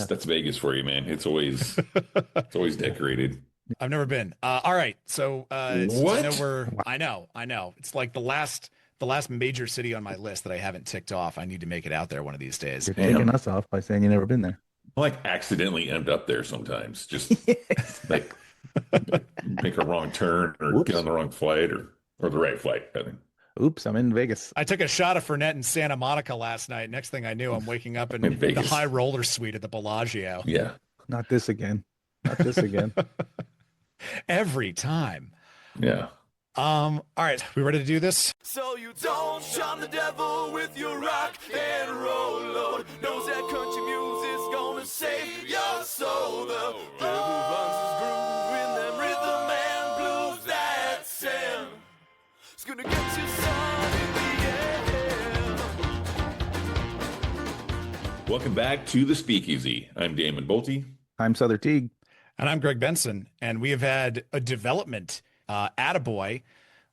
That's Vegas for you, man. It's always decorated. I've never been. All right. So since I know What? we're I know. It's like the last major city on my list that I haven't ticked off. I need to make it out there one of these days. You're ticking Damn. us off by saying you've never been there. I like accidentally end up there sometimes. Just Yes. like make a wrong turn or get on Whoops. the wrong flight or the right flight, I think. Oops, I'm in Vegas. I took a shot of Fernet in Santa Monica last night. Next thing I knew, I'm waking up In in the high Vegas. roller suite at the Bellagio. Yeah. Not this again. Not this again. Every time. Yeah. All right, we ready to do this? So you don't charm the devil with your rock and roll load. Knows that country music's gonna save your soul. The devil runs his groove in them rhythm and blues that Sam. It's gonna get you some in the end. Welcome back to the Speakeasy. I'm Damon Bolte. I'm Sother Teague. And I'm Greg Benson, and we have had a development, Attaboy,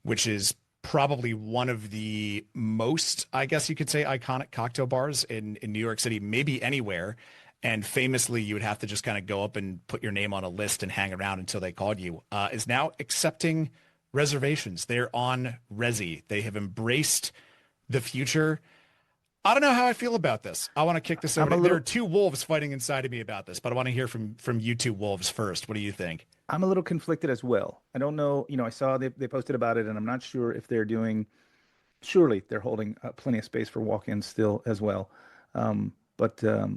which is probably one of the most, I guess you could say, iconic cocktail bars in New York City, maybe anywhere. And famously, you would have to just kind of go up and put your name on a list and hang around until they called you, is now accepting reservations. They're on Resy. They have embraced the future. I don't know how I feel about this. I want to kick this over. There are two wolves fighting inside of me about this, but I want to hear from you two wolves first. What do you think? I'm a little conflicted as well. I don't know, I saw they posted about it, and I'm not sure if they're doing, surely they're holding plenty of space for walk-ins still as well. But I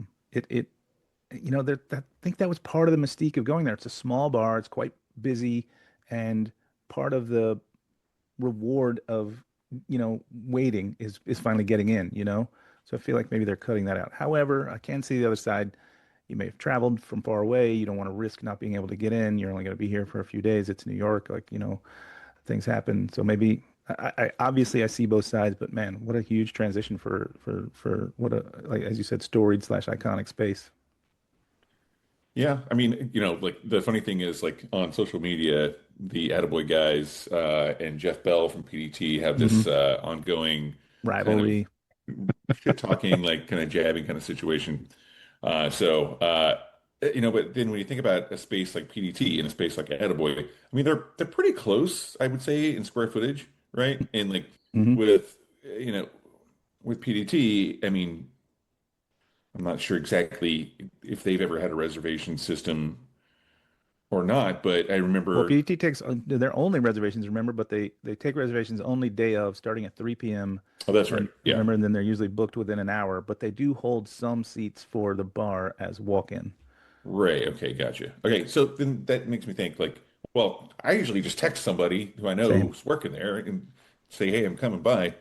think that was part of the mystique of going there. It's a small bar, it's quite busy, and part of the reward of, waiting is finally getting in. So I feel like maybe they're cutting that out. However, I can see the other side. You may have traveled from far away. You don't want to risk not being able to get in. You're only going to be here for a few days. It's New York, things happen. So maybe I obviously I see both sides, but man, what a huge transition for what a, like as you said, storied slash iconic space. Yeah. I mean, like the funny thing is like on social media, the Attaboy guys and Jeff Bell from PDT have this Hmm. ongoing kind of Rivalry. shit talking, like kind of jabbing kind of situation. But then when you think about a space like PDT and a space like Attaboy, I mean, they're pretty close, I would say, in square footage, right? And like Hmm. with, with PDT, I mean, I'm not sure exactly if they've ever had a reservation system or not, but I Well, remember, PDT takes their only reservations, remember, but they take reservations only day of, starting at 3 p.m. oh, that's right. Yeah. Remember, and then they're usually booked within an hour, but they do hold some seats for the bar as walk-in. Right. Okay. Gotcha. Okay. So then that makes me think like, well, I usually just text somebody who I know Same. who's working there and say, hey, I'm coming by.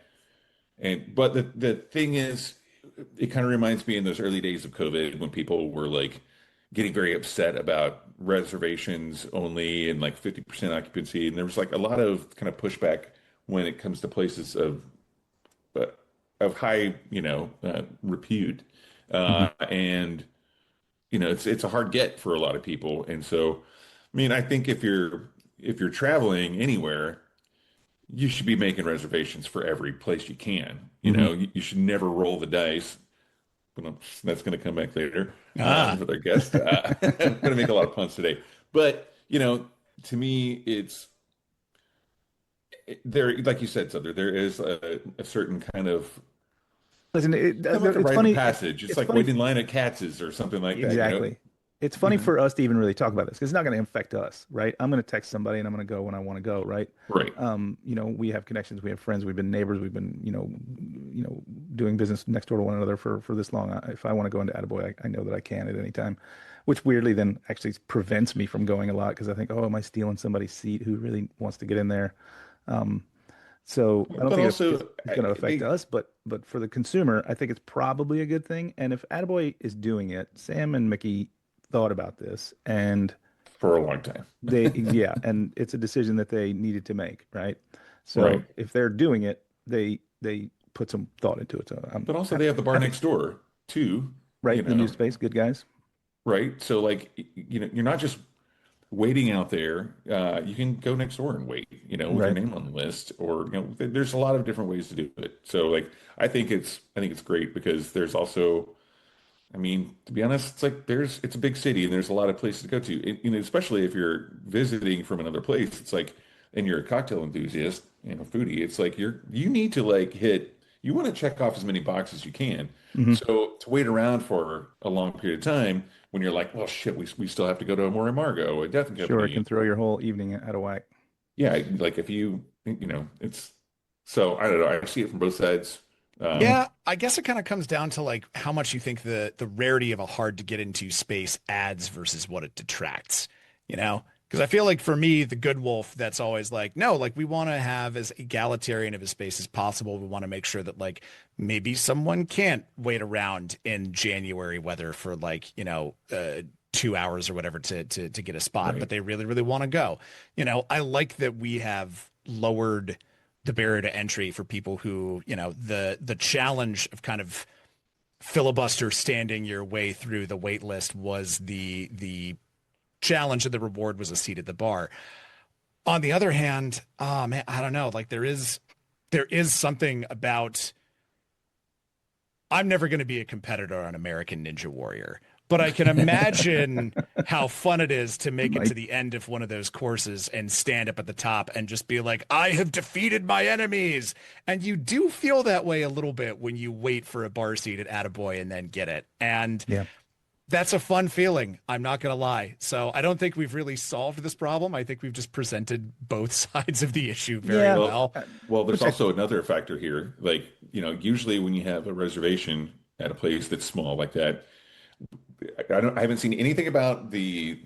But the thing is, it kind of reminds me in those early days of COVID when people were like getting very upset about reservations only and like 50% occupancy. And there was like a lot of kind of pushback when it comes to places uh, of high, repute. Hmm. And it's a hard get for a lot of people. And so, I mean, I think if you're traveling anywhere, you should be making reservations for every place you can. Hmm. You should never roll the dice. But that's going to come back later Ah, with our guest. I'm going to make a lot of puns today. But, to me, there, like you said, Sother, there is a certain kind of Listen, kind of like a it's rite of funny. passage. It's It's like funny. waiting in line at Katz's or something like that. Exactly. It's You funny know? for us to even really talk about this because it's not going to affect us, right? I'm going to text somebody and I'm going to go when I want to go, right? Right. We have connections, we have friends, we've been neighbors, we've been, doing business next door to one another for this long. If I want to go into Attaboy, I know that I can at any time, which weirdly then actually prevents me from going a lot because I think, oh, am I stealing somebody's seat who really wants to get in there? Um, so I don't But think also, it's going to affect us, but for the consumer, I think it's probably a good thing. And if Attaboy is doing it, Sam and Mickey thought about this, and for a long time. yeah, and it's a decision that they needed to make, right? So Right. if they're doing it, they put some thought into it. So I'm But also they have the bar happy, next door too, you right? The new know, space, good guys. right? So like, you're not just waiting out there. You can go next door and wait, with your Right. name on the list, or there's a lot of different ways to do it. So like, I think it's great because there's also I mean, to be honest, it's like it's a big city and there's a lot of places to go to. Especially if you're visiting from another place, it's like, and you're a cocktail enthusiast, foodie, it's like you need to like you want to check off as many boxes as you can. Hmm. So to wait around for a long period of time when you're like, well, shit, we still have to go to Amore Margo, a Death and Sure, it can Company. throw your whole evening out of whack. Yeah, like if it's so I don't know. I see it from both sides. Um, Yeah, I guess it kind of comes down to like how much you think the rarity of a hard to get into space adds versus what it detracts, you know? Because I feel like for me, the good wolf, that's always like, no, like we want to have as egalitarian of a space as possible. We want to make sure that like maybe someone can't wait around in January weather for like, 2 hours or whatever to get a spot, right. but they really, really want to go. I like that we have lowered the barrier to entry for people who, the challenge of kind of filibuster standing your way through the wait list was the challenge, and the reward was a seat at the bar. On the other hand, oh man, I don't know. Like there is something about I'm never going to be a competitor on American Ninja Warrior, but I can imagine how fun it is to make it to Like, the end of one of those courses and stand up at the top and just be like, I have defeated my enemies. And you do feel that way a little bit when you wait for a bar seat at Attaboy and then get it. And yeah. that's a fun feeling. I'm not going to lie. So I don't think we've really solved this problem. I think we've just presented both sides of the issue very Yeah. well. Well, there's Which I, also another factor here. Like, usually when you have a reservation at a place that's small like that, I haven't seen anything about the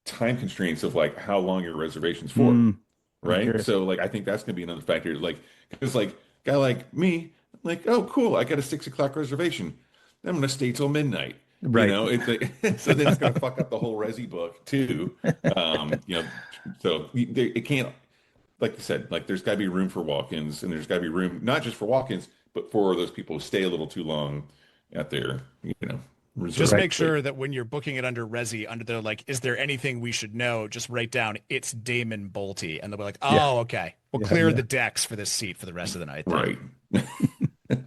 time constraints of like how long your reservation's for, mm, I'm right? curious. So like I think that's gonna be another factor. Like, because like guy like me, like, oh cool, I got a 6 o'clock reservation. I'm gonna stay till midnight. Right. It's like, so then it's gonna fuck up the whole Resy book too. So it can't, like you said, like there's got to be room for walk-ins, and there's got to be room not just for walk-ins, but for those people who stay a little too long at their, Just reserved make Right. place. sure that when you're booking it under Resy, under there, like, is there anything we should know? Just write down it's Damon Bolte, and they'll be like, Yeah. oh, okay, we'll Yeah. clear Yeah. the decks for this seat for the rest of the night. Then. Right.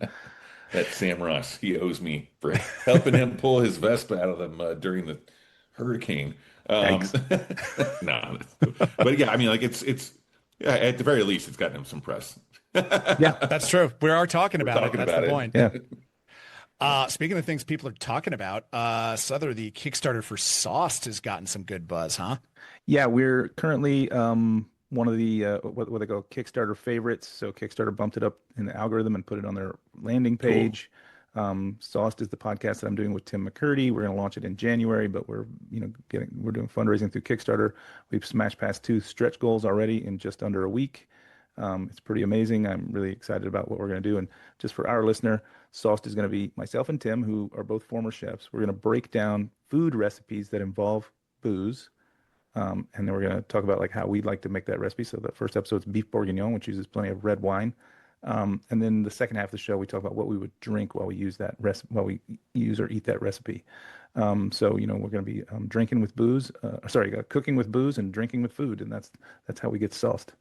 That Sam Ross, he owes me for helping him pull his Vespa out of the mud during the hurricane. Um, Yikes. no, but yeah, I mean, like yeah, at the very least, it's gotten him some press. Yeah. That's true. We are talking We're about it. talking That's about the it. point. Yeah. Speaking of things people are talking about, Sother, the Kickstarter for Sauced has gotten some good buzz, huh? Yeah, we're currently one of the what they call Kickstarter favorites. So Kickstarter bumped it up in the algorithm and put it on their landing Cool. page. Sauced is the podcast that I'm doing with Tim McCurdy. We're going to launch it in January, but we're doing fundraising through Kickstarter. We've smashed past 2 stretch goals already in just under a week. It's pretty amazing. I'm really excited about what we're going to do. And just for our listener, Sauced is going to be myself and Tim, who are both former chefs. We're going to break down food recipes that involve booze. And then we're going to talk about like how we like to make that recipe. So the first episode is beef bourguignon, which uses plenty of red wine. And then the second half of the show, we talk about what we would drink while we use that while we use or eat that recipe. So we're going to be drinking with booze. Cooking with booze and drinking with food, and that's how we get sauced.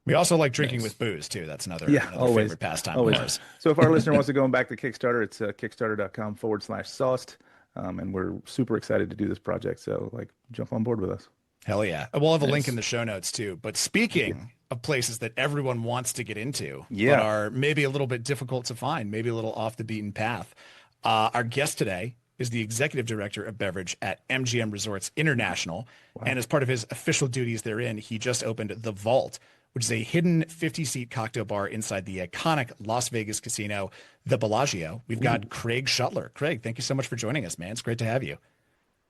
We also like drinking Nice. with booze too. That's another Yeah, another always, favorite pastime of always. ours. So if our listener wants to go back to Kickstarter, it's kickstarter.com/sauced. And we're super excited to do this project. So like, jump on board with us. Hell yeah. We'll have a link Nice. in the show notes too. But speaking of places that everyone wants to get into, but Yeah. are maybe a little bit difficult to find, maybe a little off the beaten path, our guest today is the executive director of beverage at MGM Resorts International. And as part of his official duties therein, he just opened The Vault, which is a hidden 50-seat cocktail bar inside the iconic Las Vegas casino, the Bellagio. We've got Craig Schoettler. Craig, thank you so much for joining us, man. It's great to have you.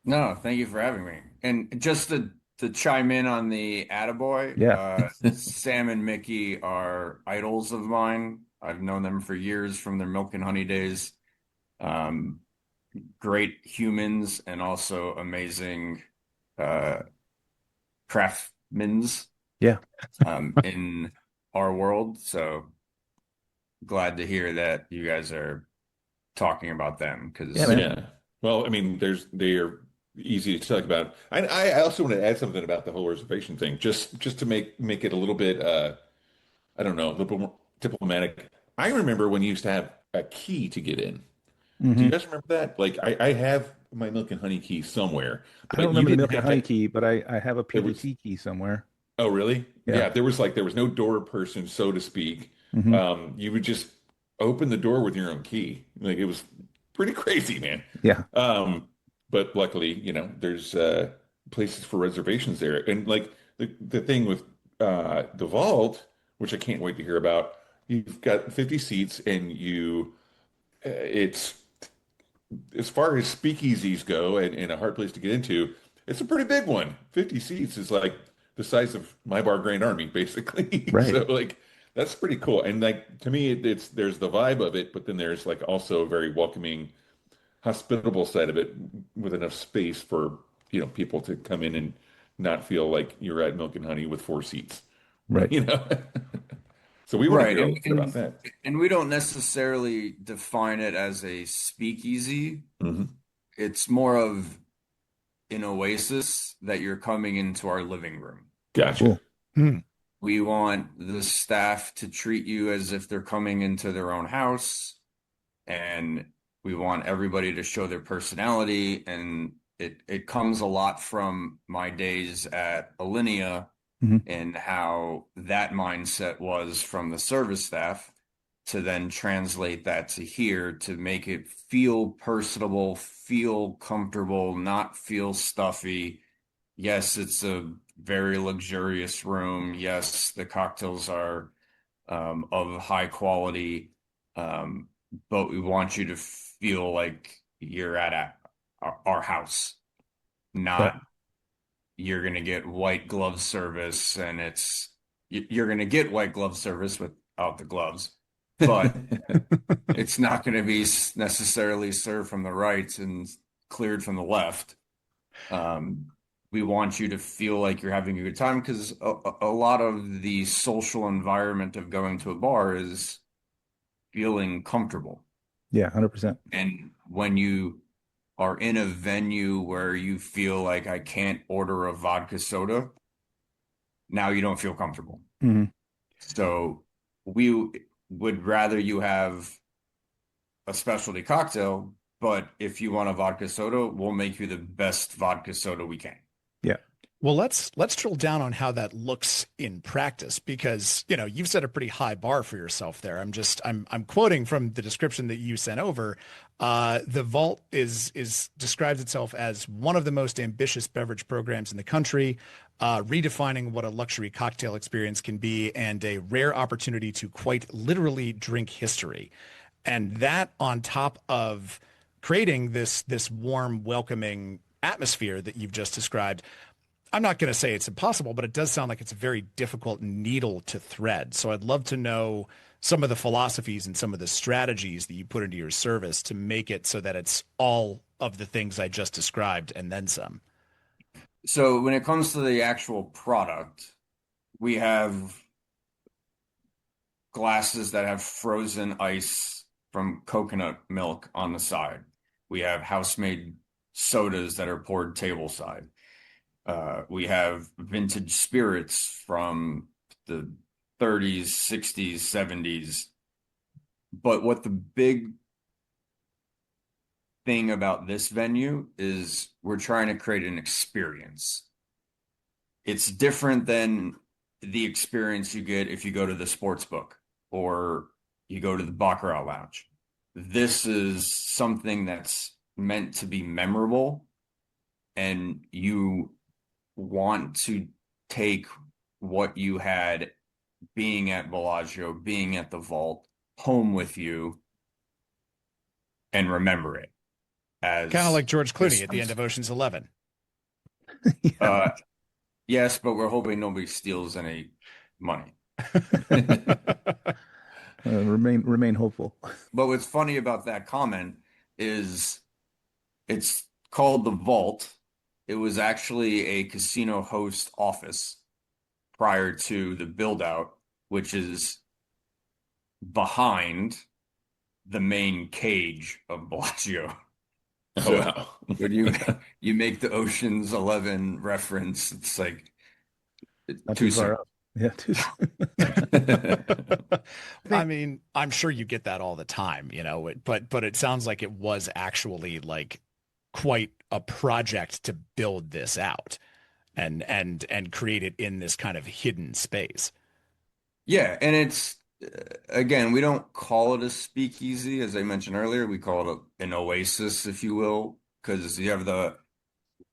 No, thank you for having me. And just to chime in on the Attaboy, Yeah. Sam and Mickey are idols of mine. I've known them for years from their Milk and Honey days. Great humans and also amazing craftsmen Yeah. in our world. So glad to hear that you guys are talking about them because Yeah, man. Yeah. Well, I mean, they are easy to talk about. I also want to add something about the whole reservation thing, just to make it a little bit, I don't know, a little bit more diplomatic. I remember when you used to have a key to get in. Do you Hmm. guys remember that? Like I have my milk and honey key somewhere, I don't but you remember the didn't milk and have honey that. key, but I have a There was PBT key somewhere. Oh, really? Yeah. Yeah, there was no door person, so to speak. Hmm. You would just open the door with your own key. Like it was pretty crazy, man. Yeah. Um, but luckily, there's places for reservations there. And like the thing with the vault, which I can't wait to hear about, you've got 50 seats and it's as far as speakeasies go and a hard place to get into, it's a pretty big one. 50 seats is like the size of my bar Grand Army, basically. Right. So like that's pretty cool. And like to me, it's there's the vibe of it, but then there's like also a very welcoming, hospitable side of it with enough space for, people to come in and not feel like you're at Milk and Honey with four seats, Right. you know? So we want to Right. hear a And, little bit about and that. and we don't necessarily define it as a speakeasy. Hmm. It's more of an oasis that you're coming into our living room. Gotcha. Cool. Hmm. We want the staff to treat you as if they're coming into their own house, and we want everybody to show their personality. And it comes a lot from my days at Alinea Hmm. and how that mindset was from the service staff to then translate that to here to make it feel personable, feel comfortable, not feel stuffy. Yes, it's a very luxurious room. Yes, the cocktails are of high quality, um, but we want you to feel like you're at our house, Yeah. not you're going to get white glove service, and you're going to get white glove service without the gloves, but it's not going to be necessarily served from the right and cleared from the left. Um, we want you to feel like you're having a good time because a lot of the social environment of going to a bar is feeling comfortable. Yeah. 100%. And when you are in a venue where you feel like I can't order a vodka soda, now you don't feel comfortable. Hmm. So we would rather you have a specialty cocktail, but if you want a vodka soda, we'll make you the best vodka soda we can. Yeah. Well, let's drill down on how that looks in practice because, you've set a pretty high bar for yourself there. I'm quoting from the description that you sent over. The Vault is describes itself as one of the most ambitious beverage programs in the country, redefining what a luxury cocktail experience can be and a rare opportunity to quite literally drink history. And that on top of creating this warm, welcoming atmosphere that you've just described, I'm not going to say it's impossible, but it does sound like it's a very difficult needle to thread. So I'd love to know some of the philosophies and some of the strategies that you put into your service to make it so that it's all of the things I just described and then some. So when it comes to the actual product, we have glasses that have frozen ice from coconut milk on the side. We have house-made sodas that are poured tableside. We have vintage spirits from the 30s, 60s, 70s. But what the big thing about this venue is we're trying to create an experience. It's different than the experience you get if you go to the sports book or you go to the Baccarat Lounge. This is something that's meant to be memorable, and you want to take what you had being at Bellagio, being at the Vault, home with you and remember it as Kind of like George this. Clooney at the end of Ocean's 11. Yeah. Yes, but we're hoping nobody steals any money. Remain hopeful. But what's funny about that comment is it's called the Vault. It was actually a casino host office prior to the build out, which is behind the main cage of Bellagio. Oh, So wow. when you make the Ocean's 11 reference, it's like Not too too far soon. up. Yeah. I mean, I'm sure you get that all the time, but it sounds like it was actually like quite a project to build this out and create it in this kind of hidden space. Yeah, and it's again, we don't call it a speakeasy, as I mentioned earlier. We call it an oasis, if you will, because you have the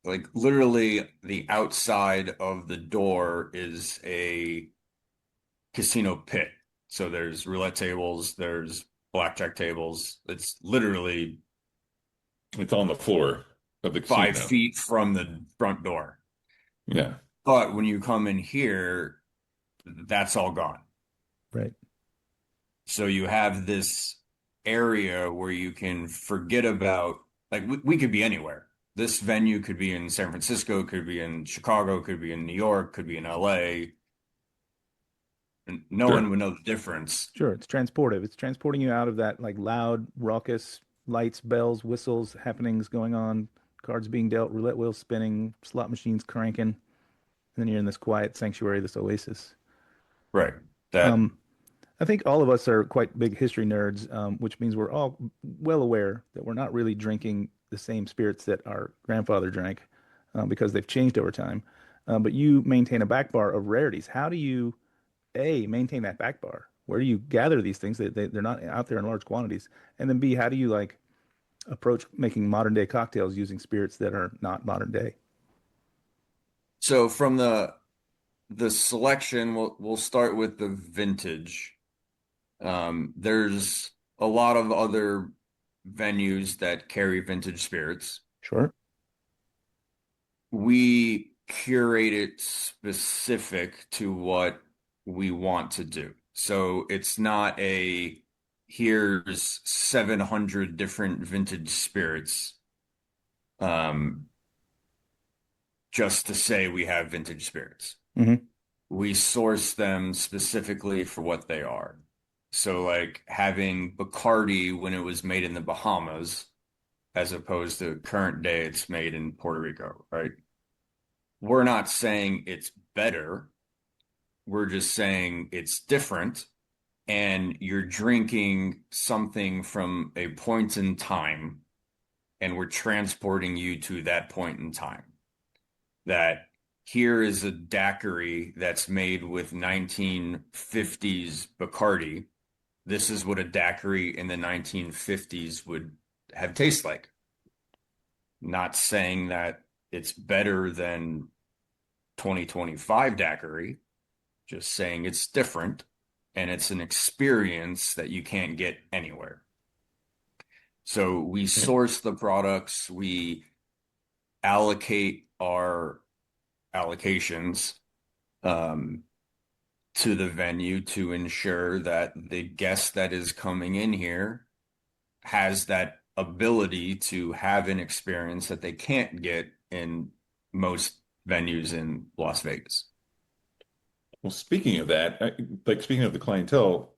like literally the outside of the door is a casino pit. So there's roulette tables, there's blackjack tables. It's literally It's on the floor of the 5 casino. feet from the front door. Yeah. But when you come in here, that's all gone. Right. So you have this area where you can forget about, like, we could be anywhere. This venue could be in San Francisco, could be in Chicago, could be in New York, could be in LA. And no one Sure. would know the difference. Sure. It's transportive. It's transporting you out of that like loud, raucous lights, bells, whistles, happenings going on, cards being dealt, roulette wheels spinning, slot machines cranking. And then you're in this quiet sanctuary, this oasis. Right. That Um, I think all of us are quite big history nerds, which means we're all well aware that we're not really drinking the same spirits that our grandfather drank, because they've changed over time. But you maintain a back bar of rarities. How do you, A, maintain that back bar? Where do you gather these things? They're not out there in large quantities. And then B, how do you like approach making modern day cocktails using spirits that are not modern day? so from the selection, we'll start with the vintage. There's a lot of other venues that carry vintage spirits. Sure. We curate it specific to what we want to do. So it's not a here's 700 different vintage spirits, um, just to say we have vintage spirits. Hmm. We source them specifically for what they are. So like having Bacardi when it was made in the Bahamas, as opposed to current day it's made in Puerto Rico, right? We're not saying it's better. We're just saying it's different. And you're drinking something from a point in time, and we're transporting you to that point in time. That here is a daiquiri that's made with 1950s Bacardi. This is what a daiquiri in the 1950s would have tasted like. Not saying that it's better than 2025 daiquiri, just saying it's different and it's an experience that you can't get anywhere. So we source the products, we allocate our allocations to the venue to ensure that the guest that is coming in here has that ability to have an experience that they can't get in most venues in Las Vegas. Well, speaking of that, like speaking of the clientele,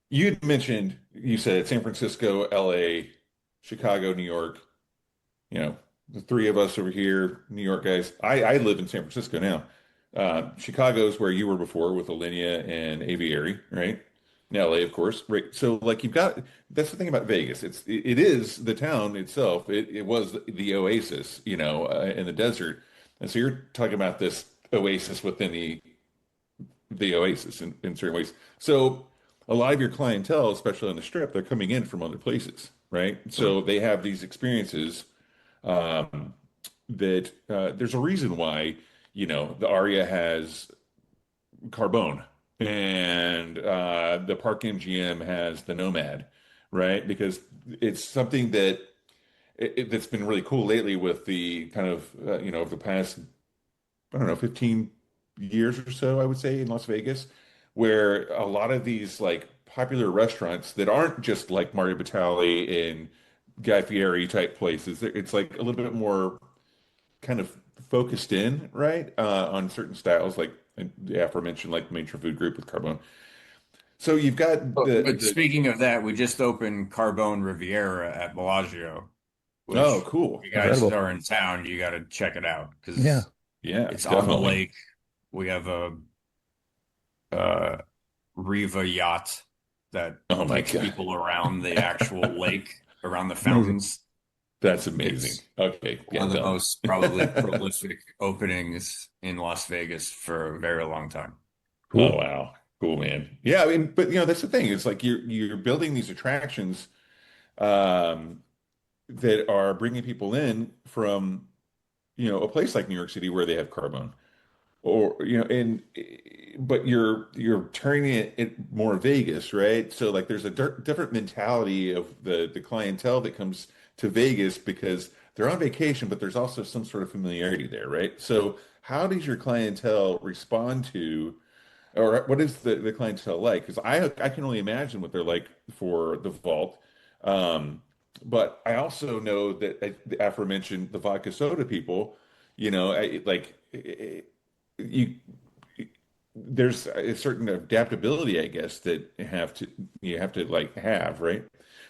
you'd mentioned, you said San Francisco, LA, Chicago, New York, the three of us over here, New York guys. I live in San Francisco now. Chicago's where you were before with Alinea and Aviary, right? In LA, of course, right? So like that's the thing about Vegas. It is the town itself. It was the oasis, in the desert. And so you're talking about this oasis within the oasis in certain ways. So a lot of your clientele, especially on the strip, they're coming in from other places, right? So they have these experiences, that there's a reason why, the Aria has Carbone and the Park MGM has the Nomad, right? Because it's something that's been really cool lately with the kind of, over the past, I don't know, 15 years or so, I would say, in Las Vegas, where a lot of these like popular restaurants that aren't just like Mario Batali and Guy Fieri type places, it's like a little bit more kind of focused in, right, on certain styles, like the aforementioned, like Maitre Food Group with Carbone. So you've got But speaking of that, we just opened Carbone Riviera at Bellagio, oh, which cool. you guys Incredible. are in town, you got to check it out Yeah. because Yeah, it's on the definitely. lake. We have a uh, Riva yacht that Oh my takes God. people around the actual lake, around the Amazing. fountains. That's amazing. It's Okay, one yeah, of the done. most probably prolific openings in Las Vegas for a very long time. Oh Cool. wow. Cool, man. Yeah, I mean, but that's the thing. It's like you're building these attractions um that are bringing people in from, a place like New York City where they have Carbone. Or and but you're turning it more Vegas, right? So like there's a different mentality of the clientele that comes to Vegas because they're on vacation, but there's also some sort of familiarity there, right? So how does your clientele respond to, or what is the clientele like? Because I can only imagine what they're like for the vault. Um, but I also know that the aforementioned the vodka soda people, you there's a certain adaptability, I guess, that you have to like have, right?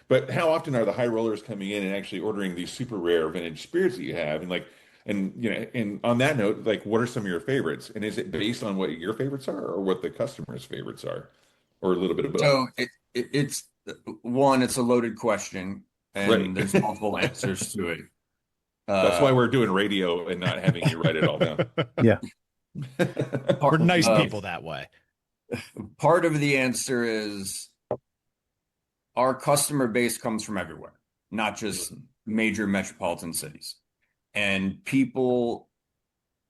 But how often are the high rollers coming in and actually ordering these super rare vintage spirits that you have? And on that note, like, what are some of your favorites? And is it based on what your favorites are, or what the customer's favorites are, or a little bit of both? So it's one, it's a loaded question, Right. and there's multiple answers to it. That's why Uh, we're doing radio and not having you write it all down. Yeah. We're part, nice uh, people that way. part of the answer is our customer base comes from everywhere, not just major metropolitan cities. And people,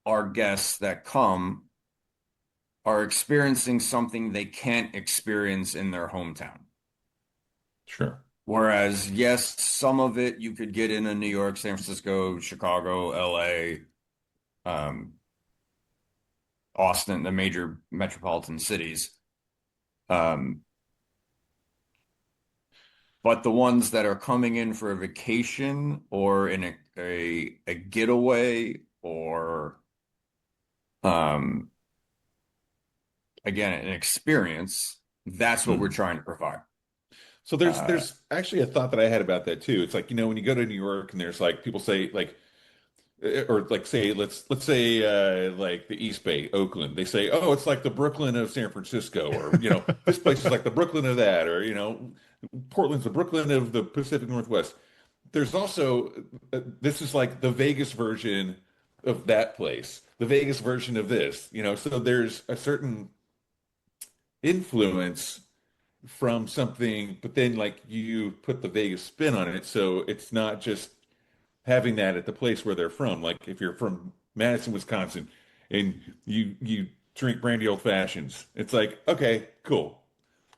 our guests that come, are experiencing something they can't experience in their hometown. Sure. Whereas, yes, some of it you could get in New York, San Francisco, Chicago, LA, um, Austin, the major metropolitan cities. Um, but the ones that are coming in for a vacation or in a getaway or um, again, an experience, that's what we're Hmm. trying to provide. So there's Uh, there's actually a thought that I had about that too. It's like, when you go to New York and there's like people say like or like say let's say like the East Bay, Oakland. They say, "Oh, it's like the Brooklyn of San Francisco," or this place is like the Brooklyn of that, or Portland's the Brooklyn of the Pacific Northwest. There's also this is like the Vegas version of that place, the Vegas version of this, so there's a certain influence from something, but then like you put the Vegas spin on it, so it's not just having that at the place where they're from. Like if you're from Madison, Wisconsin, and you drink brandy old fashions, it's like, okay, cool.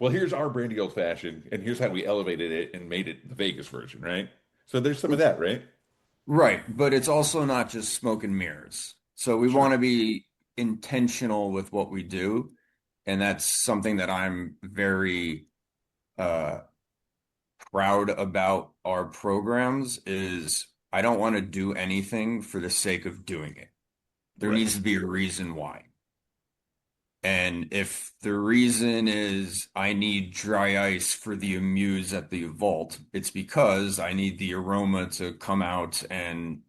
Well, here's our brandy old fashioned, and here's how we elevated it and made it the Vegas version, right? So there's some of that, right? right, but it's also not just smoke and mirrors. So we want Sure. to be intentional with what we do, and that's something that I'm very uh, proud about our programs is I don't want to do anything for the sake of doing it. There Right. needs to be a reason why. And if the reason is I need dry ice for the amuse at the vault, it's because I need the aroma to come out and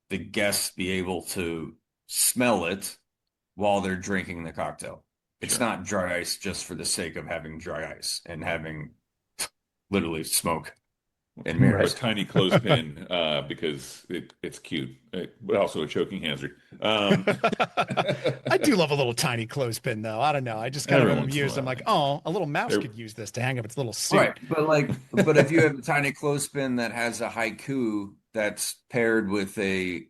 the guests be able to smell it while they're drinking the cocktail. It's Sure. not dry ice just for the sake of having dry ice and having literally smoke and Or a Right. mirrors. tiny clothespin because it's cute, but also a choking hazard. I do love a little tiny clothespin though. I don't know. I just kind of Every am once in a amused. I'm while, like, man. oh, a little mouse Every- could use this to hang up its little Right. suit. But if you have a tiny clothespin that has a haiku that's paired with a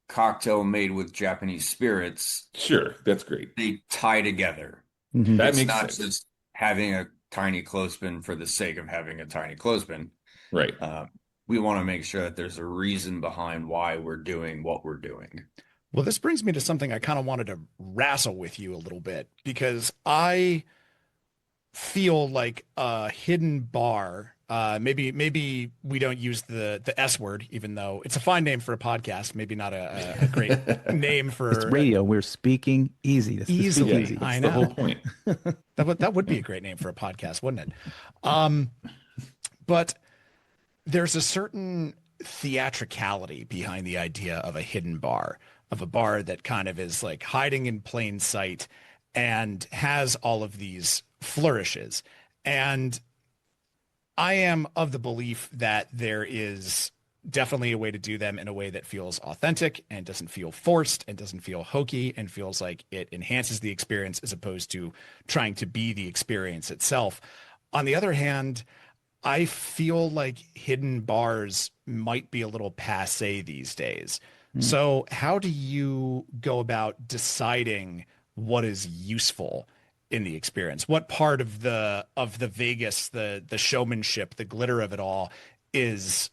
cocktail made with Japanese spirits, Sure, that's great. they tie together. Hmm. That It's makes not sense. just having a tiny clothespin for the sake of having a tiny clothespin. Right. Um, we want to make sure that there's a reason behind why we're doing what we're doing. Well, this brings me to something I kind of wanted to wrestle with you a little bit because I feel like a hidden bar. Maybe we don't use the S word, even though it's a fine name for a podcast. Maybe not a great name It's for radio. We're speaking easy. That's the easily. speakeasy. I That's the whole know point. that would be a great name for a podcast, wouldn't it? Um, but there's a certain theatricality behind the idea of a hidden bar, of a bar that kind of is like hiding in plain sight and has all of these flourishes. And I am of the belief that there is definitely a way to do them in a way that feels authentic and doesn't feel forced and doesn't feel hokey and feels like it enhances the experience as opposed to trying to be the experience itself. On the other hand, I feel like hidden bars might be a little passé these days. Mm. So how do you go about deciding what is useful in the experience? What part of the Vegas, the showmanship, the glitter of it all is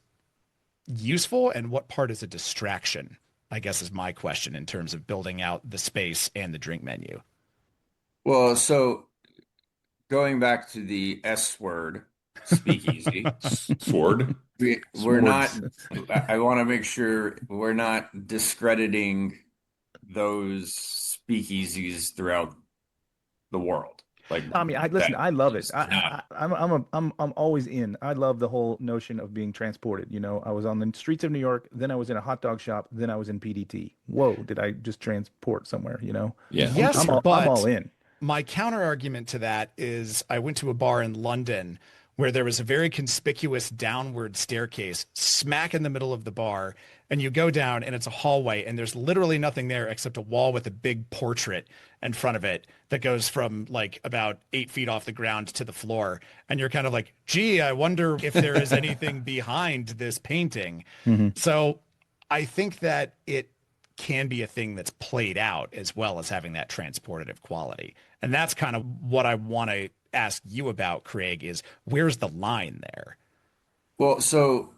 useful, and what part is a distraction? I guess is my question in terms of building out the space and the drink menu. Well, so going back to the S word, speakeasy, Sword. we're not, Swords. I want to make sure we're not discrediting those speakeasies throughout the world. Like I mean, I listen. that I love it. is not, I'm always in. I love the whole notion of being transported. You know, I was on the streets of New York, then I was in a hot dog shop, then I was in PDT. Whoa, did I just transport somewhere? You know, Yeah. Yes, I'm all but in. my counter argument to that is I went to a bar in London where there was a very conspicuous downward staircase smack in the middle of the bar. And you go down and it's a hallway and there's literally nothing there except a wall with a big portrait in front of it that goes from like about 8 feet off the ground to the floor. And you're kind of like, gee, I wonder if there is anything behind this painting. Hmm. So I think that it can be a thing that's played out as well as having that transportative quality. And that's kind of what I want to ask you about, Craig, is where's the line there? well, so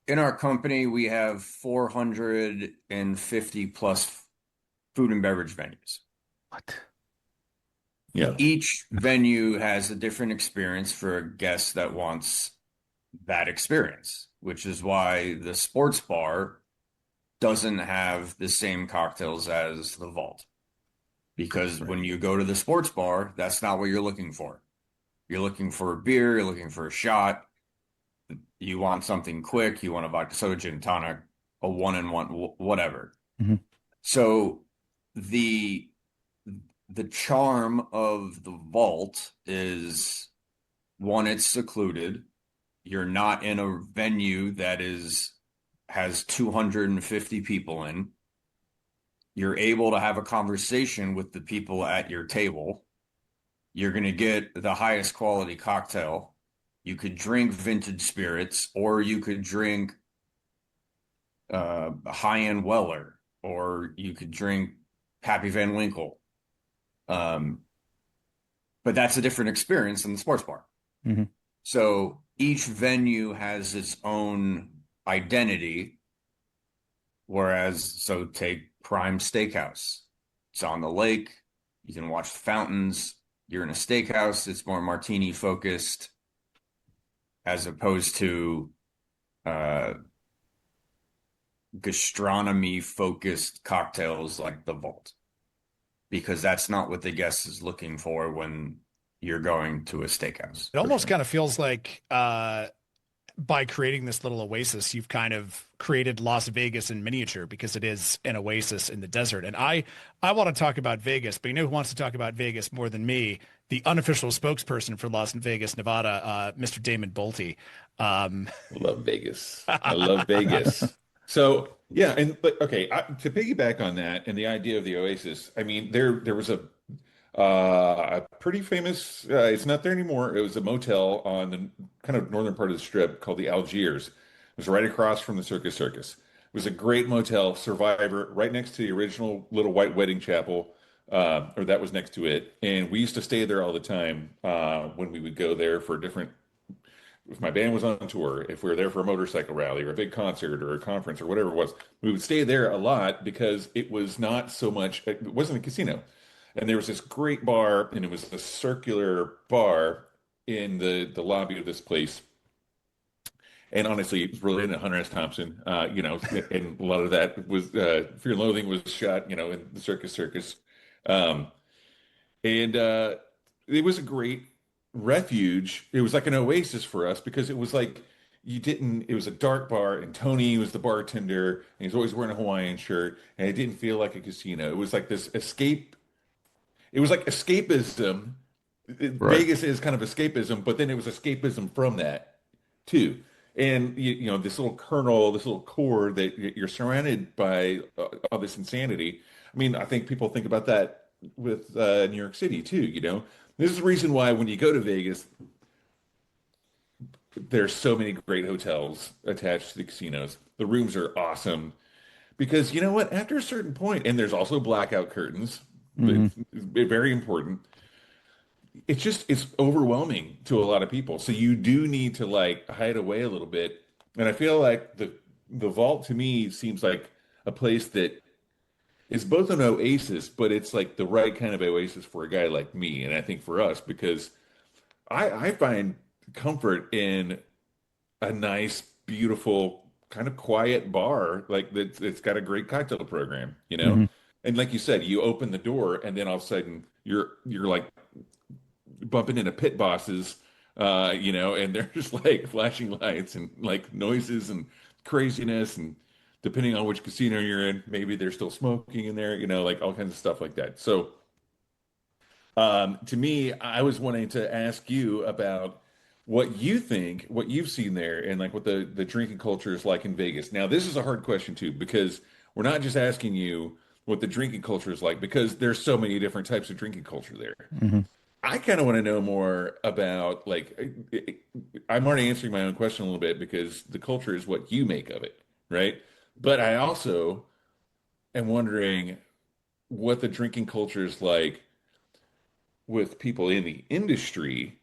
in our company, we have 450 plus food and beverage venues. What? Yeah. Each venue has a different experience for a guest that wants that experience, which is why the sports bar doesn't have the same cocktails as the vault. Because when you go to the sports bar, that's not what you're looking for. You're looking for a beer, you're looking for a shot, you want something quick, you want a vodka soda, gin tonic, a one and one, whatever. Hmm. So the the charm of the vault is one, it's secluded. You're not in a venue that has 250 people in. You're able to have a conversation with the people at your table. You're going to get the highest quality cocktail. You could drink vintage spirits, or you could drink high-end Weller, or you could drink Pappy Van Winkle. But that's a different experience than the sports bar. Hmm. So each venue has its own identity. Whereas, so take Prime Steakhouse. It's on the lake. You can watch the fountains. You're in a steakhouse. It's more martini focused as opposed to gastronomy focused cocktails like the Vault, because that's not what the guest is looking for when you're going to a steakhouse. It almost kind of feels like by creating this little oasis, you've kind of created Las Vegas in miniature because it is an oasis in the desert. And I want to talk about Vegas, but you know who wants to talk about Vegas more than me? The unofficial spokesperson for Las Vegas, Nevada, Mr. Damon Bolte. Love Vegas. I love Vegas. So yeah, but okay, to piggyback on that and the idea of the Oasis, I mean, there was a pretty famous. It's not there anymore. It was a motel on the kind of northern part of the strip called the Algiers. It was right across from the Circus Circus. It was a great motel, Survivor, right next to the original little white wedding chapel, or that was next to it. And we used to stay there all the time when we would go there for different if my band was on tour, if we were there for a motorcycle rally or a big concert or a conference or whatever it was, we would stay there a lot because it was not so much, it wasn't a casino. And there was this great bar, and it was a circular bar in the lobby of this place. And honestly, it was related to Hunter S. Thompson, and a lot of that was Fear and Loathing was shot, in the Circus Circus. Um, and it was a great refuge. It was like an oasis for us because it was like it was a dark bar, and Tony was the bartender, and he's always wearing a Hawaiian shirt, and it didn't feel like a casino. It was like this escape. it was like escapism. Right. Vegas is kind of escapism, but then it was escapism from that too. And you know, this little kernel, this little core that you're surrounded by all this insanity. I mean, I think people think about that with New York City too, you know. This is the reason why when you go to Vegas, there's so many great hotels attached to the casinos. The rooms are awesome because you know what? After a certain point, and there's also blackout curtains, Hmm. very important. It's overwhelming to a lot of people. So you do need to like hide away a little bit. And I feel like the vault to me seems like a place that is both an oasis, but it's like the right kind of oasis for a guy like me, and I think for us because I find comfort in a nice, beautiful, kind of quiet bar like that. It's got a great cocktail program, you know. Hmm. And like you said, you open the door, and then all of a sudden you're like bumping into pit bosses, you know, and they're just like flashing lights and like noises and craziness, and depending on which casino you're in, maybe they're still smoking in there, you know, like all kinds of stuff like that. So, to me, I was wanting to ask you about what you think, what you've seen there, and like what the drinking culture is like in Vegas. Now, this is a hard question too, because we're not just asking you what the drinking culture is like, because there's so many different types of drinking culture there. Hmm. I kind of want to know more about like I'm already answering my own question a little bit because the culture is what you make of it, right? But I also am wondering what the drinking culture is like with people in the industry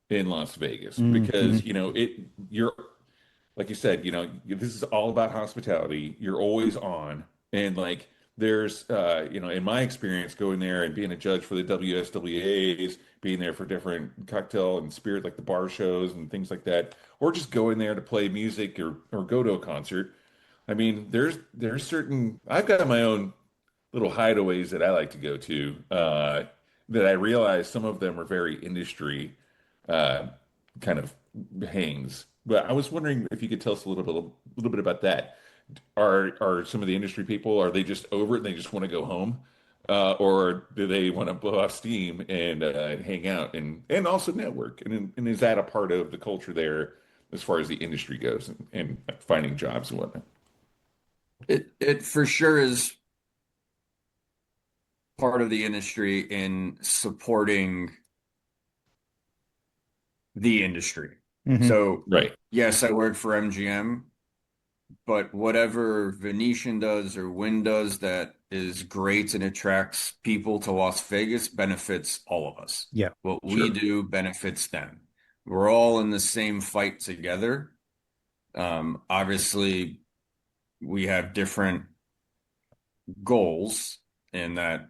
in Las Vegas Hmm. because you know you're like you said, you know, this is all about hospitality. You're always on. And like there's you know, in my experience going there and being a judge for the WSWAs, being there for different cocktail and spirit like the bar shows and things like that, or just going there to play music or go to a concert. I mean, there's certain I've got my own little hideaways that I like to go to that I realize some of them are very industry uh, kind of hangs. But I was wondering if you could tell us little bit about that. Are some of the industry people, are they just over it and they just want to go home? Or do they want to blow off steam and hang out and also network? And is that a part of the culture there as far as the industry goes and finding jobs and whatnot? It for sure is part of the industry in supporting the industry. Hmm. So, Right. yes, I work for MGM, but whatever Venetian does or Wynn does that is great and attracts people to Las Vegas benefits all of us. Yeah. What we Sure. do benefits them. We're all in the same fight together. Obviously, we have different goals in that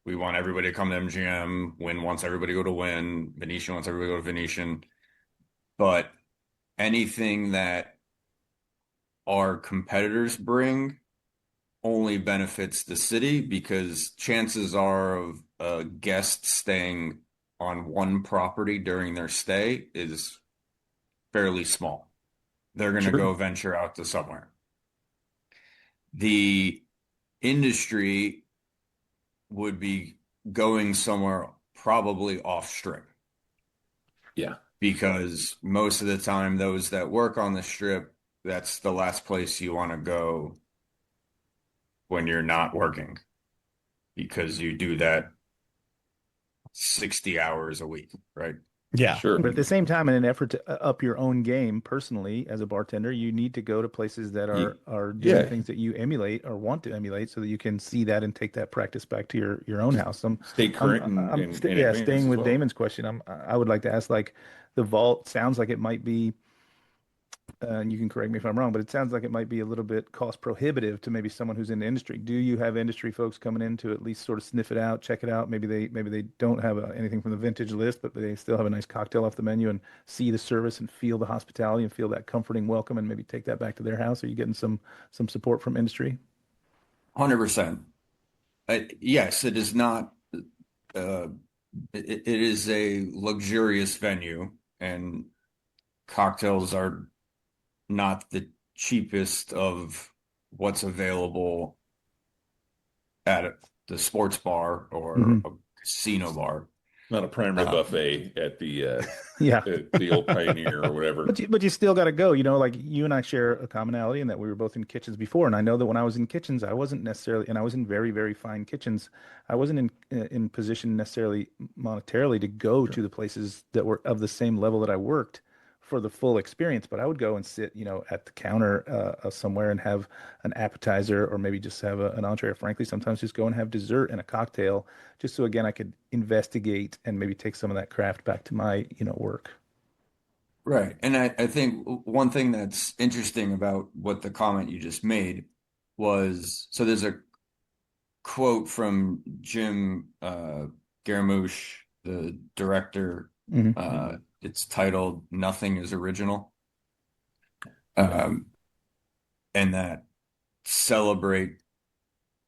we want everybody to come to MGM. Wynn wants everybody to go to Wynn. Venetian wants everybody to go to Venetian. But anything that our competitors bring only benefits the city because chances are of a guest staying on one property during their stay is fairly small. They're going to Sure. go venture out to somewhere. The industry would be going somewhere probably off strip Yeah. because most of the time, those that work on the strip, that's the last place you want to go when you're not working because you do that 60 hours a week, right? Yeah. Sure. But at the same time, in an effort to up your own game personally as a bartender, you need to go to places that Ye- are doing Yeah. things that you emulate or want to emulate, so that you can see that and take that practice back to your own house. Stay current and in Yeah, advance staying as with well. Damon's question. I would like to ask, like, the vault sounds like it might be, and you can correct me if I'm wrong, but it sounds like it might be a little bit cost prohibitive to maybe someone who's in the industry. Do you have industry folks coming in to at least sort of sniff it out, check it out? Maybe they don't have anything from the vintage list, but they still have a nice cocktail off the menu and see the service and feel the hospitality and feel that comforting welcome and maybe take that back to their house. Are you getting some support from industry? 100%. Yes, it is not, uh, it is a luxurious venue and cocktails are not the cheapest of what's available at the sports bar or Mhm. a casino bar. Not a prime rib Uh, buffet at Yeah. the old Pioneer or whatever. But you still got to go, like you and I share a commonality in that we were both in kitchens before, and I know that when I was in kitchens, I wasn't necessarily, and I was in very, very fine kitchens, I wasn't in position necessarily monetarily to go to the places that were of the same level that I worked for the full experience, but I would go and sit, at the counter somewhere and have an appetizer or maybe just have an entree, or frankly, sometimes just go and have dessert and a cocktail, just so again I could investigate and maybe take some of that craft back to my, work. right. And I think one thing that's interesting about what the comment you just made was, so there's a quote from Jim Jarmusch, the director. Hmm. It's titled "Nothing is Original," um, and that celebrate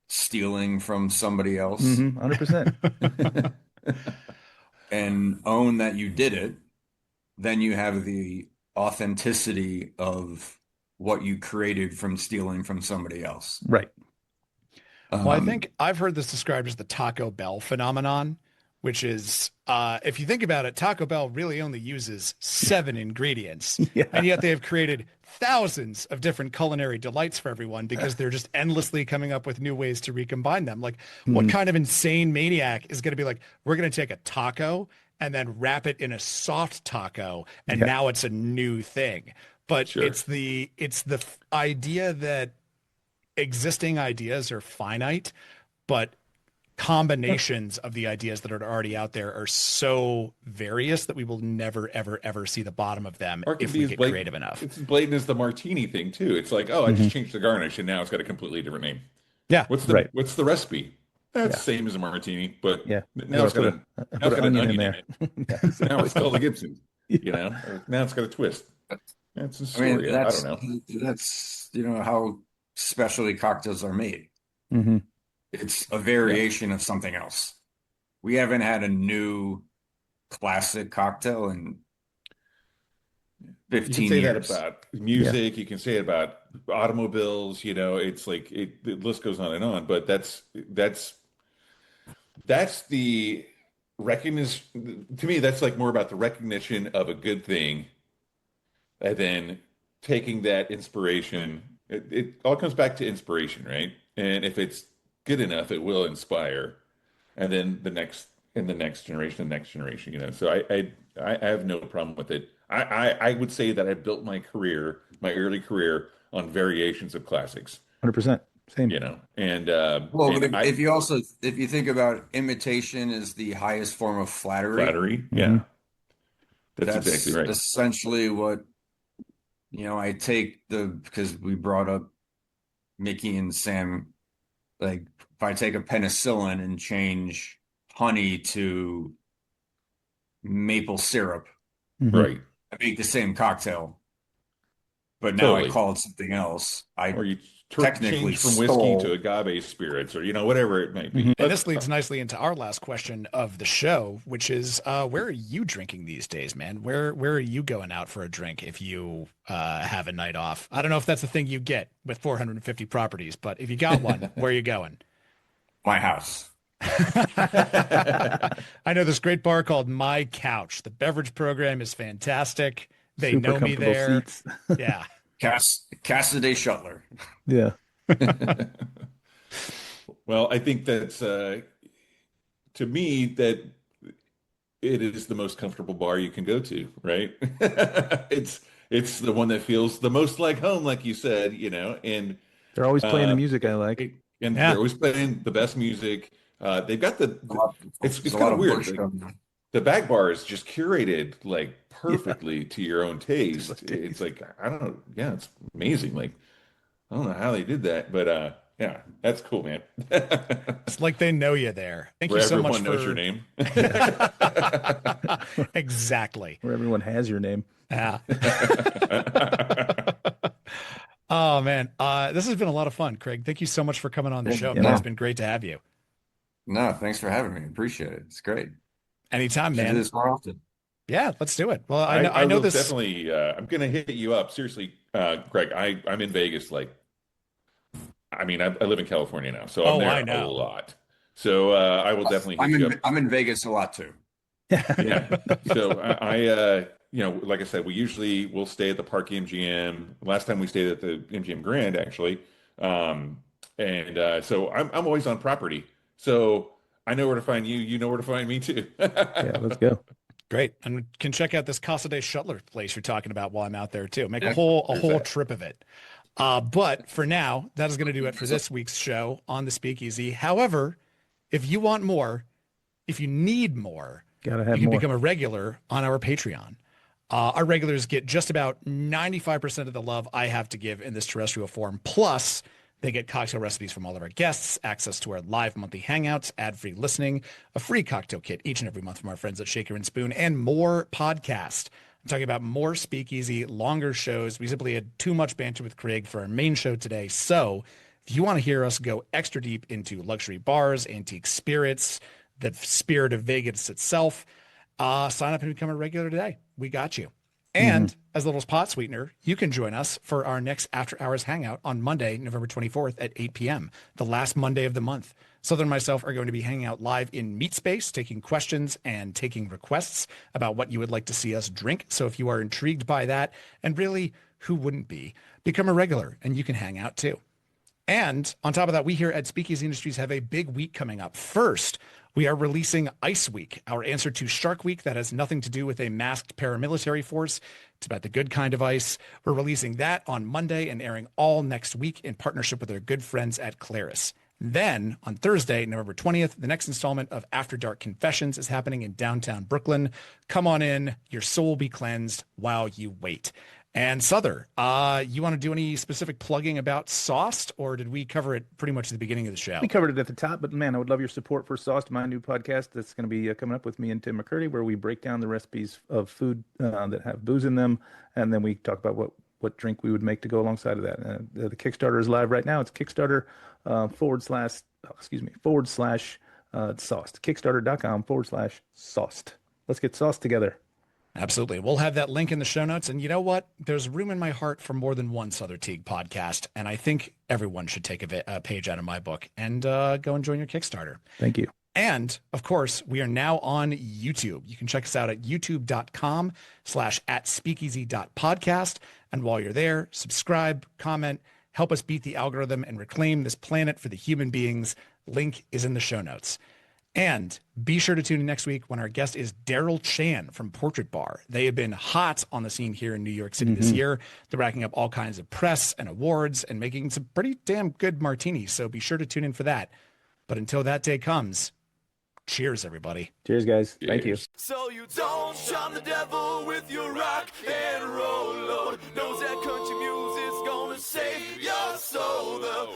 stealing from somebody else 100%. and own that you did it. Then you have the authenticity of what you created from stealing from somebody else. Right. Well, I Um, think I've heard this described as the Taco Bell phenomenon, which is, if you think about it, Taco Bell really only uses 7 ingredients, Yeah. and yet they have created thousands of different culinary delights for everyone because they're just endlessly coming up with new ways to recombine them. Like, what Mhm. kind of insane maniac is going to be like, we're going to take a taco and then wrap it in a soft taco, and Yeah. now it's a new thing. But Sure. it's the idea that existing ideas are finite, but combinations of the ideas that are already out there are so various that we will never, ever, ever see the bottom of them Or it can if be we as get blatant. creative enough. It's as blatant as the martini thing too. It's like, oh, I Hmm. just changed the garnish and now it's got a completely different name. Yeah. Right. What's the recipe? That's Yeah. the same as a martini, but Yeah. now Now I it's got put a I now put it's an got an onion in onion in there. it. Yeah, Now it's exactly. called a Gibson, Yeah. or now it's got a twist. That's a I mean, story. I don't know. that's how specialty cocktails are made. Hmm. It's a Yeah. variation of something else. We haven't had a new classic cocktail in You can 15 say that years. about Yeah. music. You can say it about automobiles. It's like the list goes on and on. But that's the recognition. To me, that's like more about the recognition of a good thing, and then taking that inspiration. It all comes back to inspiration, right? And if it's good enough, it will inspire. And then the next generation, the next generation. So I have no problem with it. I would say that I built my career, my early career, on variations of classics. 100%. Same. Well, but And I if you think about imitation is the highest form of flattery, flattery, Hmm. yeah, that's exactly that's right. essentially what, I take because we brought up Mickey and Sam, like if I take a penicillin and change honey to maple syrup, Hmm. Right. I make the same cocktail, but now I Totally. call it something else. I Or you technically change from whiskey to stole. agave spirits, or whatever it might Hmm. be. And this leads nicely into our last question of the show, which is, where are you drinking these days, man? Where are you going out for a drink if you have a night off? I don't know if that's the thing you get with 450 properties, but if you got one, where are you going? My house. I know this great bar called My Couch. The beverage program is fantastic. They Super know me comfortable there. seats. Yeah. Cassidy Schoettler. Yeah. Well, I think that's to me that it is the most comfortable bar you can go to, right? It's it's the one that feels the most like home, like you said, and They're always playing the uh, music I like. and they're Yeah. always playing the best music. They've got it's There's a kind lot of of weird. bush coming. The back bar is just curated like Yeah. perfectly to your own taste. It's Taste. like I don't know, yeah, it's amazing. Like I don't know how they did that, but yeah, that's cool, man. It's like they know you there. Thank Where you so much everyone knows your for name. Yeah. exactly. Where everyone has your name. Yeah. Oh man. This has been a lot of fun, Craig. Thank you so much for coming on the Yeah, show, Yeah, man. It's no, man. been great to have you. no, thanks for having me. Appreciate it. It's great. Anytime, Should do man. this more often. Yeah, let's do it. Well, I I know will this. definitely. I'm gonna hit you up seriously, Greg. I'm in Vegas. Like, I mean, I live in California now, so I'm Oh, I there a know. lot. So I will definitely hit you up. I'm in Vegas a lot too. Yeah. So like I said, we'll stay at the Park MGM. Last time we stayed at the MGM Grand, actually. So I'm always on property. So I know where to find you. You know where to find me too. Yeah, let's go. Great. And we can check out this Casa de Schoettler place you're talking about while I'm out there too. Make a Yeah, whole trip of it. But for now, that is going to do it for this week's show on the Speakeasy. However, if you want more, if you need more, Gotta you have can more. become a regular on our Patreon. Our regulars get just about 95% of the love I have to give in this terrestrial form. Plus, they get cocktail recipes from all of our guests, access to our live monthly hangouts, ad-free listening, a free cocktail kit each and every month from our friends at Shaker and Spoon, and more podcast. I'm talking about more Speakeasy, longer shows. We simply had too much banter with Craig for our main show today. So if you want to hear us go extra deep into luxury bars, antique spirits, the spirit of Vegas itself, sign up and become a regular today. We got you. And as a little pot sweetener, you can join us for our next after hours hangout on Monday, November 24th at 8 p.m., the last Monday of the month. Sother and myself are going to be hanging out live in Meat Space, taking questions and taking requests about what you would like to see us drink. So if you are intrigued by that, and really, who wouldn't be, become a regular and you can hang out too. And on top of that, we here at Speakeasy Industries have a big week coming up. First, we are releasing Ice Week, our answer to Shark Week that has nothing to do with a masked paramilitary force. It's about the good kind of ice. We're releasing that on Monday and airing all next week in partnership with our good friends at Claris. Then on Thursday, November 20th, the next installment of After Dark Confessions is happening in downtown Brooklyn. Come on in. Your soul will be cleansed while you wait. And Sother, you want to do any specific plugging about Sauced, or did we cover it pretty much at the beginning of the show? We covered it at the top, but man, I would love your support for Sauced, my new podcast that's going to be coming up with me and Tim McCurdy, where we break down the recipes of food that have booze in them, and then we talk about what drink we would make to go alongside of that. The Kickstarter is live right now. It's Kickstarter // Sauced. Kickstarter.com/Sauced. Let's get sauced together. Absolutely. We'll have that link in the show notes. And you know what? There's room in my heart for more than one Sother Teague podcast. And I think everyone should take a page out of my book and go and join your Kickstarter. Thank you. And of course, we are now on YouTube. You can check us out at youtube.com/@speakeasy.podcast. And while you're there, subscribe, comment, help us beat the algorithm and reclaim this planet for the human beings. Link is in the show notes. And be sure to tune in next week when our guest is Daryl Chan from Portrait Bar. They have been hot on the scene here in New York City this year. They're racking up all kinds of press and awards and making some pretty damn good martinis. So be sure to tune in for that. But until that day comes, cheers, everybody. Cheers, guys. Thank you. So you don't shun the devil with your rock and roll load. Knows that country music's gonna save your soul. The